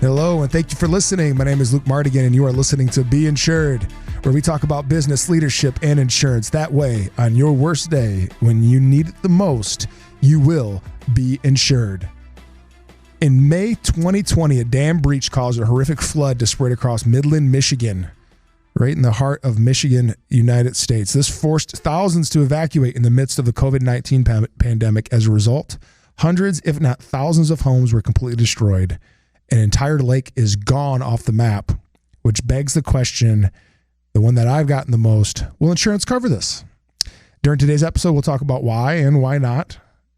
Hello, and thank you for listening. My name is Luke Mardigian, and you are listening to Be Insured, where we talk about business, leadership, and insurance. That way, on your worst day, when you need it the most, you will be insured. In May 2020, a dam breach caused a horrific flood to spread across Midland, Michigan, right in the heart of Michigan, United States. This forced thousands to evacuate in the midst of the COVID-19 pandemic. As a result, hundreds, if not thousands of homes were completely destroyed. An entire lake is gone off the map, which begs the question, the one that I've gotten the most, will insurance cover this? During today's episode, we'll talk about why and why not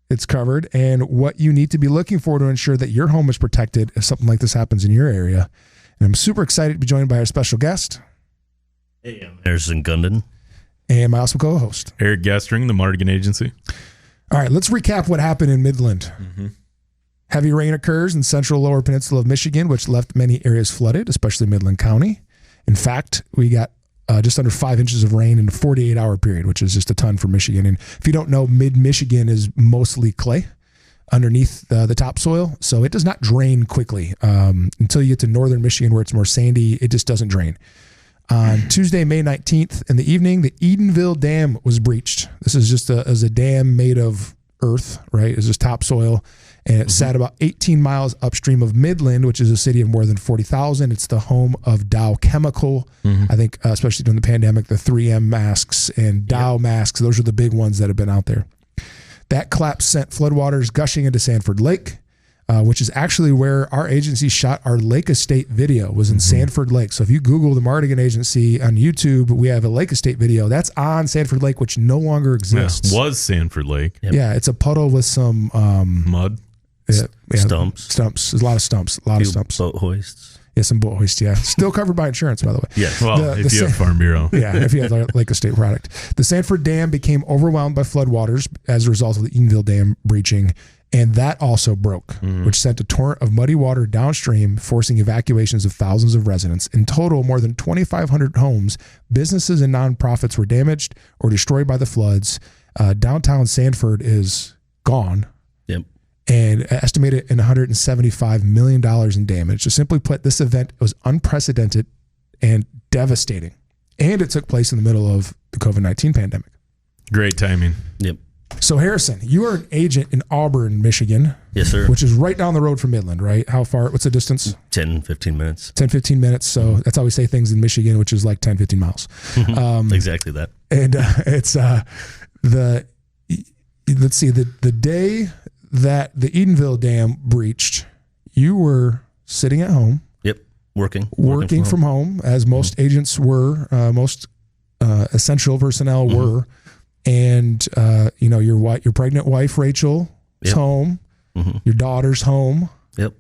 it's covered and what you need to be looking for to ensure that your home is protected if something like this happens in your area. And I'm super excited to be joined by our special guest. Hey, I'm Harrison Gundon. And my awesome co-host, Eric Gastring, the Mardigian Agency. All right, let's recap what happened in Midland. Heavy rain occurs in central lower peninsula of Michigan, which left many areas flooded, especially Midland County. In fact, we got just under 5 inches of rain in a 48-hour period, which is just a ton for Michigan. And if you don't know, mid-Michigan is mostly clay underneath the topsoil, so it does not drain quickly. Until you get to northern Michigan where it's more sandy, it just doesn't drain. On Tuesday, May 19th in the evening, the Edenville Dam was breached. This is just a dam made of earth, right? It's just topsoil. And it sat about 18 miles upstream of Midland, which is a city of more than 40,000. It's the home of Dow Chemical. I think, especially during the pandemic, the 3M masks and Dow masks, those are the big ones that have been out there. That collapse sent floodwaters gushing into Sanford Lake, which is actually where our agency shot our Lake Estate video, was in Sanford Lake. So if you Google the Mardigian Agency on YouTube, we have a Lake Estate video. That's on Sanford Lake, which no longer exists. Yeah, was Sanford Lake. Yeah, it's a puddle with some... mud. Yeah, Stumps. There's a lot of stumps. Boat hoists. Yeah, some boat hoists, yeah. Still covered by insurance, by the way. Yeah. Well, if you have Farm Bureau. Yeah, if you have the Lake Estate product. The Sanford Dam became overwhelmed by floodwaters as a result of the Edenville Dam breaching, and that also broke, which sent a torrent of muddy water downstream, forcing evacuations of thousands of residents. In total, more than 2,500 homes, businesses, and nonprofits were damaged or destroyed by the floods. Downtown Sanford is gone. Yep. And estimated in $175 million in damage. So simply put, this event was unprecedented and devastating. And it took place in the middle of the COVID-19 pandemic. Great timing. Yep. So Harrison, you are an agent in Auburn, Michigan. Yes, sir. Which is right down the road from Midland, right? How far? What's the distance? 10, 15 minutes. 10, 15 minutes. So that's how we say things in Michigan, which is like 10, 15 miles. Exactly that. And it's the day that the Edenville Dam breached, you were sitting at home. Yep. Working from home, as most agents were, most essential personnel were. And, your pregnant wife, Rachel, is home. Your daughter's home. Yep.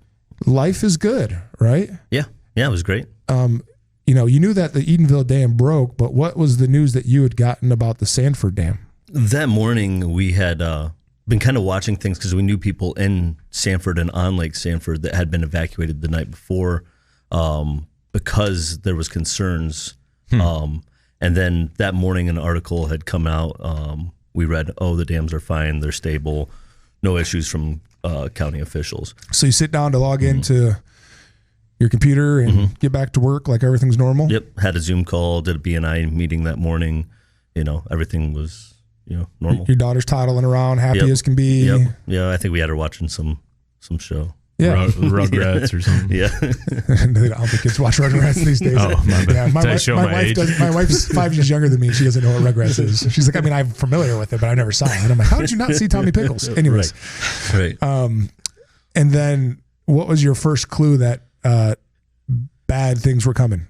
Life is good, right? Yeah. Yeah, it was great. You knew that the Edenville Dam broke, but what was the news that you had gotten about the Sanford Dam? That morning, we had been kind of watching things because we knew people in Sanford and on Lake Sanford that had been evacuated the night before because there was concerns. And then that morning, an article had come out. We read, the dams are fine. They're stable. No issues from county officials. So you sit down to log into your computer and get back to work like everything's normal? Yep. Had a Zoom call, did a BNI meeting that morning. Everything was... normal. Your daughter's toddling around, happy as can be. Yep. Yeah, I think we had her watching some show. Yeah. Rugrats or something. Yeah. I don't think kids watch Rugrats these days. Oh, my bad. Yeah, my wife's 5 years younger than me. She doesn't know what Rugrats is. She's like, I'm familiar with it, but I never saw it. And I'm like, how did you not see Tommy Pickles? Anyways. Right. And then what was your first clue that bad things were coming?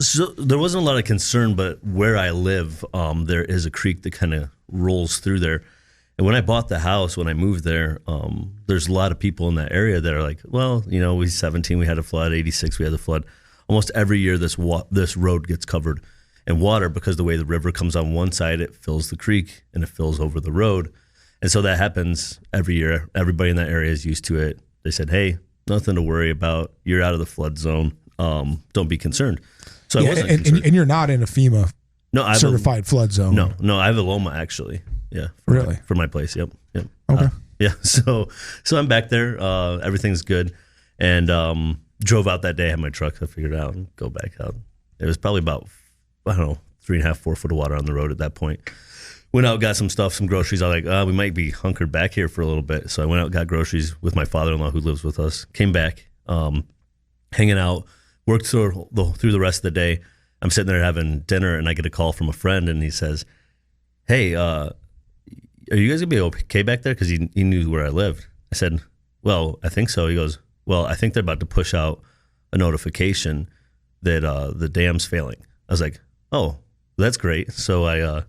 So there wasn't a lot of concern, but where I live, there is a creek that kind of rolls through there. And when I bought the house, when I moved there, there's a lot of people in that area that are like, well, we 17, we had a flood, 86, we had a flood. Almost every year this road gets covered in water because the way the river comes on one side, it fills the creek and it fills over the road. And so that happens every year. Everybody in that area is used to it. They said, hey, nothing to worry about. You're out of the flood zone. Don't be concerned. So I wasn't concerned. And you're not in a FEMA certified flood zone. No, I have a Loma actually. Yeah. For my place. Yep. Okay. Yeah. So I'm back there. Everything's good. And drove out that day, had my truck, I figured it out and go back out. It was probably about, I don't know, 3.5, 4 foot of water on the road at that point. Went out, got some stuff, some groceries. I was like, we might be hunkered back here for a little bit. So I went out, got groceries with my father-in-law who lives with us. Came back, hanging out, worked through the rest of the day. I'm sitting there having dinner, and I get a call from a friend, and he says, hey, are you guys going to be okay back there? Because he knew where I lived. I said, well, I think so. He goes, well, I think they're about to push out a notification that the dam's failing. I was like, oh, that's great. So I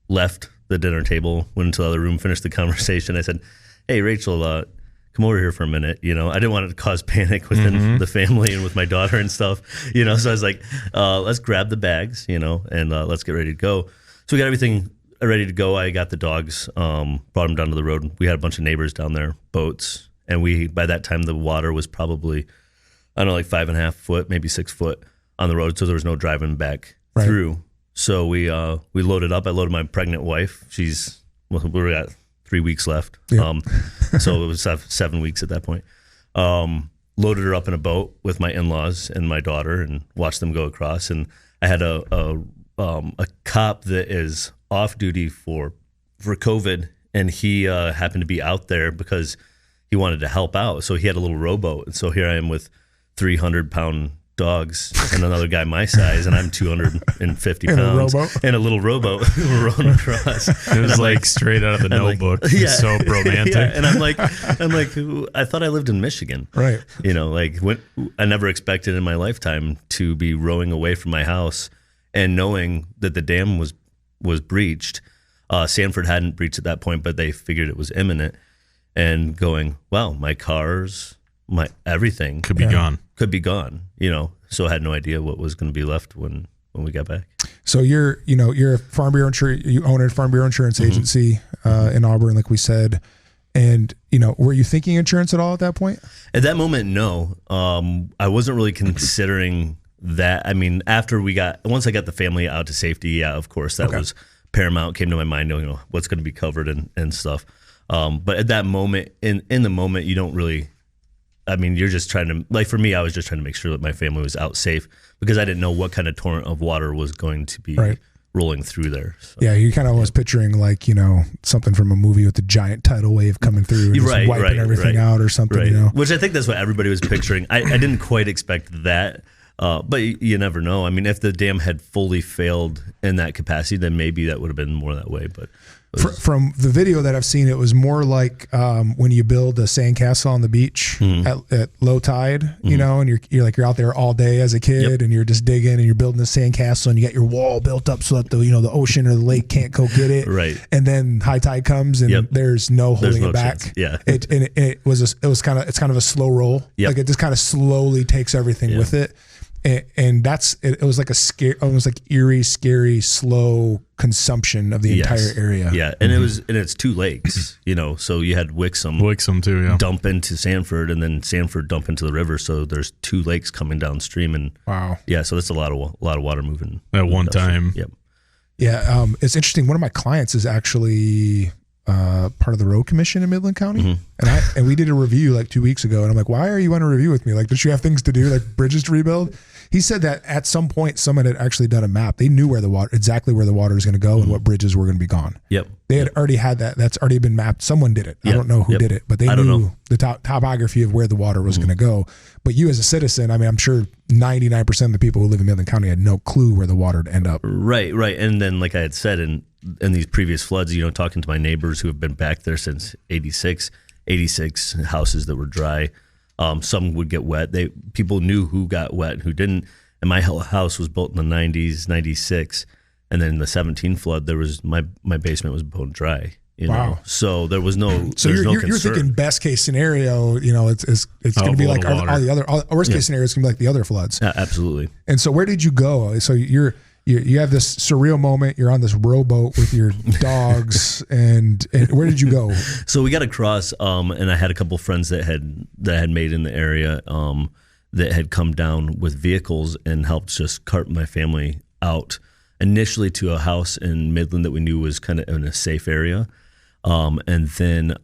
left the dinner table, went into the other room, finished the conversation. I said, hey, Rachel, come over here for a minute. I didn't want it to cause panic within the family and with my daughter and stuff. So I was like, let's grab the bags, and let's get ready to go. So we got everything ready to go. I got the dogs, brought them down to the road. We had a bunch of neighbors down there, boats. And by that time, the water was probably, I don't know, like 5.5 foot, maybe 6 foot on the road. So there was no driving back through. So we loaded up. I loaded my pregnant wife. We got 3 weeks left. Yep. So it was 7 weeks at that point. Loaded her up in a boat with my in-laws and my daughter and watched them go across. And I had a cop that is off duty for COVID, and he happened to be out there because he wanted to help out. So he had a little rowboat. And so here I am with 300-pound dogs and another guy my size, and I'm 250 pounds in a little rowboat. We're rowing across. It was like straight out of the Notebook. It's so romantic. Yeah. And I'm like, I thought I lived in Michigan. Right. I never expected in my lifetime to be rowing away from my house and knowing that the dam was breached. Sanford hadn't breached at that point, but they figured it was imminent. And going, wow, my cars, my everything could be gone. So I had no idea what was going to be left when we got back. So you're a Farm Bureau insurance, you own a Farm Bureau insurance agency in Auburn, like we said. And, were you thinking insurance at all at that point? At that moment, no. I wasn't really considering that. I mean, once I got the family out to safety, yeah, of course, that was paramount, came to my mind, what's going to be covered and stuff. But at that moment, in the moment, you don't really, you're just trying to, like for me, I was just trying to make sure that my family was out safe because I didn't know what kind of torrent of water was going to be rolling through there. So. Yeah, you kind of was picturing like, something from a movie with the giant tidal wave coming through and just wiping everything out or something, Which I think that's what everybody was picturing. I didn't quite expect that. But you never know. If the dam had fully failed in that capacity, then maybe that would have been more that way. But from the video that I've seen, it was more like when you build a sandcastle on the beach at low tide, and you're out there all day as a kid, and you're just digging and you're building a sandcastle, and you got your wall built up so that the ocean or the lake can't go get it, right? And then high tide comes and there's no holding it back. Chance. Yeah, it's kind of a slow roll. Yep. Like it just kind of slowly takes everything with it. And it was like a scary, almost like eerie, scary, slow consumption of the entire area. Yeah, and it's 2 lakes, so you had Wixom too, yeah, dump into Sanford, and then Sanford dump into the river. So there's 2 lakes coming downstream, and yeah, so that's a lot of water moving at one time. Yep. Yeah, it's interesting. One of my clients is actually part of the road commission in Midland County, and we did a review like 2 weeks ago, and I'm like, why are you on a review with me? Like, don't you have things to do, like bridges to rebuild? He said that at some point someone had actually done a map. They knew exactly where the water was going to go and what bridges were going to be gone. Yep. They had already had that. That's already been mapped. Someone did it. I don't know who did it, but they knew the topography of where the water was going to go. But you as a citizen, I'm sure 99% of the people who live in Midland County had no clue where the water would end up. Right. And then, like I had said, in these previous floods, talking to my neighbors who have been back there since 86 houses that were dry. Some would get wet. People knew who got wet and who didn't. And my house was built in the 90s, 96. And then in the 17 flood, there was my basement was bone dry. Wow. So there was no. So you're thinking best case scenario. It's going to be like all the other worst case scenario. It's going to be like the other floods. Yeah, absolutely. And so where did you go? So you have this surreal moment. You're on this rowboat with your dogs, and where did you go? So we got across, and I had a couple friends that had made in the area, that had come down with vehicles and helped just cart my family out initially to a house in Midland that we knew was kind of in a safe area. And then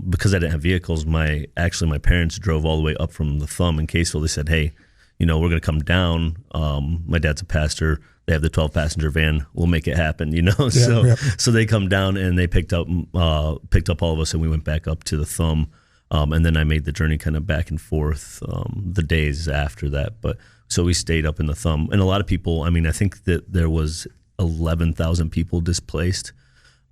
because I didn't have vehicles, my parents drove all the way up from the Thumb in Caseville. They said, hey, we're going to come down. My dad's a pastor. They have the 12-passenger van. We'll make it happen, So they come down and they picked up all of us, and we went back up to the Thumb. And then I made the journey kind of back and forth the days after that. But so we stayed up in the Thumb. And a lot of people, I think that there was 11,000 people displaced,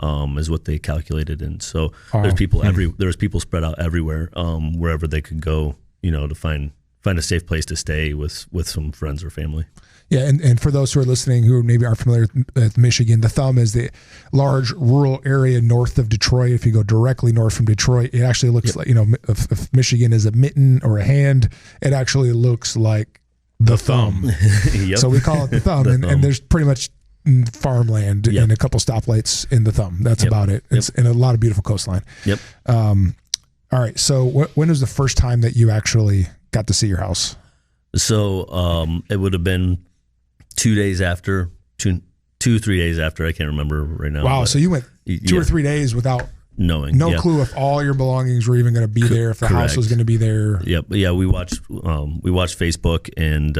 is what they calculated. And so there's people there's people spread out everywhere, wherever they could go, to find a safe place to stay with some friends or family. Yeah, and for those who are listening who maybe aren't familiar with Michigan, the Thumb is the large rural area north of Detroit. If you go directly north from Detroit, it actually looks like, if Michigan is a mitten or a hand, it actually looks like the thumb. Yep. So we call it the Thumb, and there's pretty much farmland and a couple stoplights in the Thumb. That's about it. It's and a lot of beautiful coastline. Yep. All right, so when was the first time that you actually got to see your house? So it would have been 2 days after, 3 days after. I can't remember right now. Wow, so you went 2 or 3 days without knowing, clue if all your belongings were even going to be there, if the house was going to be there. Yep. Yeah, we watched Facebook, and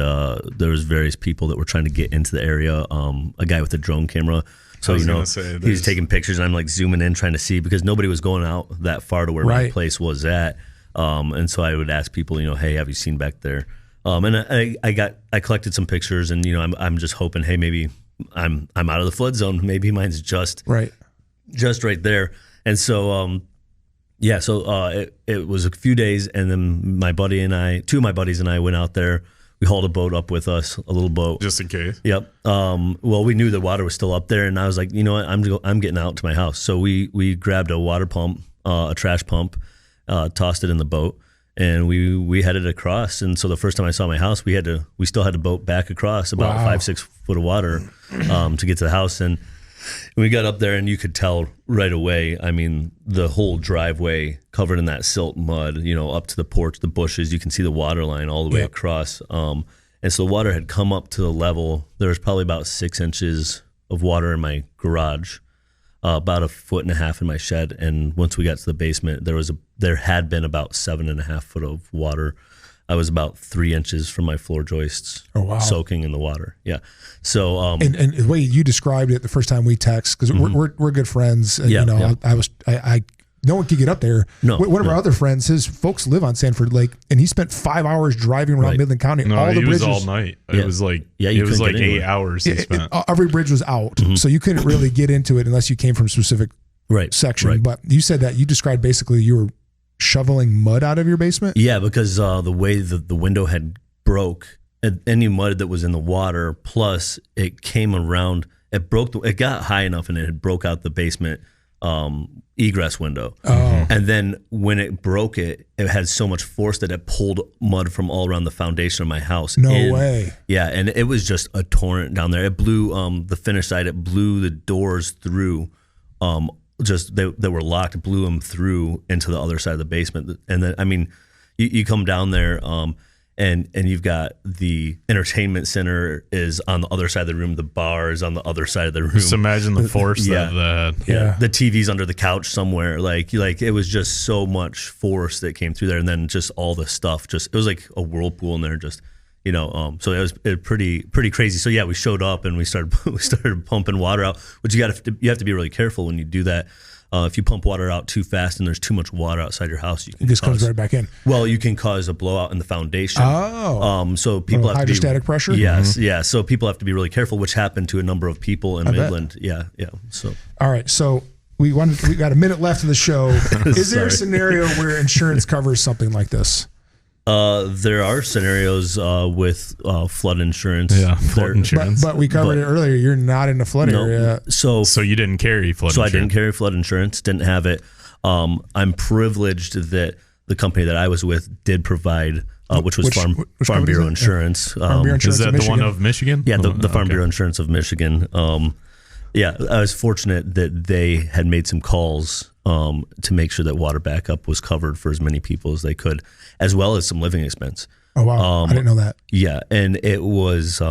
there was various people that were trying to get into the area. A guy with a drone camera. So he was taking pictures, and I'm like zooming in trying to see, because nobody was going out that far to where my place was at. And so I would ask people, hey, have you seen back there? And I collected some pictures, and I'm just hoping, hey, maybe I'm out of the flood zone. Maybe mine's just right there. And so it was a few days, and then two of my buddies and I went out there. We hauled a boat up with us, a little boat, just in case. Yep. Well, we knew the water was still up there, and I was like, you know what, I'm getting out to my house. So we grabbed a water pump, a trash pump, tossed it in the boat, and we headed across. And so the first time I saw my house, we still had to boat back across about 5-6 foot of water to get to the house. And we got up there, and you could tell right away, the whole driveway covered in that silt mud, up to the porch, the bushes, you can see the water line all the way across. And so the water had come up to the level. There was probably about 6 inches of water in my garage, about 1.5 foot in my shed. And once we got to the basement, there had been about 7.5 foot of water. I was about 3 inches from my floor joists, soaking in the water. Yeah. So, and the way you described it the first time we text, because we're good friends. And, no one could get up there. No, one of our other friends, his folks live on Sanford Lake, and he spent 5 hours driving around Midland County. No, all the bridges was all night. It was like 8 hours he spent. Every bridge was out, so you couldn't really get into it unless you came from a specific section. Right. But you said that you described basically you were shoveling mud out of your basement. Yeah, because the way the window had broke, any mud that was in the water, plus it came around, it got high enough, and it had broke out the basement egress window. And then when it broke it had so much force that it pulled mud from all around the foundation of my house. No way. Yeah, and it was just a torrent down there. It blew the finished side, it blew the doors through, they were locked, blew them through into the other side of the basement. And then, you come down there, and you've got the entertainment center is on the other side of the room. The bar is on the other side of the room. Just imagine the force that. Yeah. The TV's under the couch somewhere. Like it was just so much force that came through there. And then just all the stuff, it was like a whirlpool in there, so it was pretty crazy. So yeah, we showed up and we started pumping water out, which you have to be really careful when you do that. If you pump water out too fast and there's too much water outside your house, it just comes right back in. Well, you can cause a blowout in the foundation. So people have hydrostatic pressure. Yes, yeah. So people have to be really careful, which happened to a number of people in Midland. Yeah. So all right, so we got a minute left of the show. Is there a scenario where insurance covers something like this? There are scenarios with flood insurance. Yeah, flood insurance. But we covered it earlier. You're not in the flood area. So you didn't carry flood insurance. So I didn't carry flood insurance, didn't have it. I'm privileged that the company that I was with did provide, which was Farm Bureau Insurance. Farm Bureau Insurance. Is that the one of Michigan? Yeah, the Farm Bureau Insurance of Michigan. Yeah, I was fortunate that they had made some calls to make sure that water backup was covered for as many people as they could, as well as some living expense. Oh, wow. I didn't know that. Yeah, and it was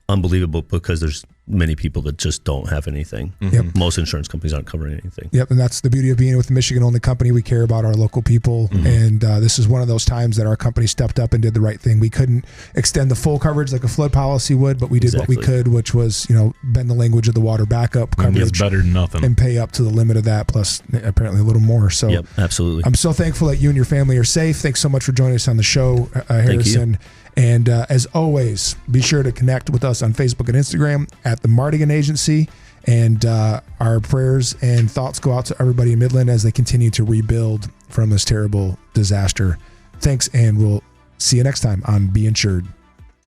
unbelievable because many people that just don't have anything. Yep. Most insurance companies aren't covering anything. Yep, and that's the beauty of being with the Michigan-only company. We care about our local people, and this is one of those times that our company stepped up and did the right thing. We couldn't extend the full coverage like a flood policy would, but we did what we could, which was, bend the language of the water backup coverage. It's better than nothing. And pay up to the limit of that, plus apparently a little more. So, yep, absolutely. I'm so thankful that you and your family are safe. Thanks so much for joining us on the show, Harrison. Thank you. And as always, be sure to connect with us on Facebook and Instagram at the Mardigian Agency. And our prayers and thoughts go out to everybody in Midland as they continue to rebuild from this terrible disaster. Thanks, and we'll see you next time on Be Insured.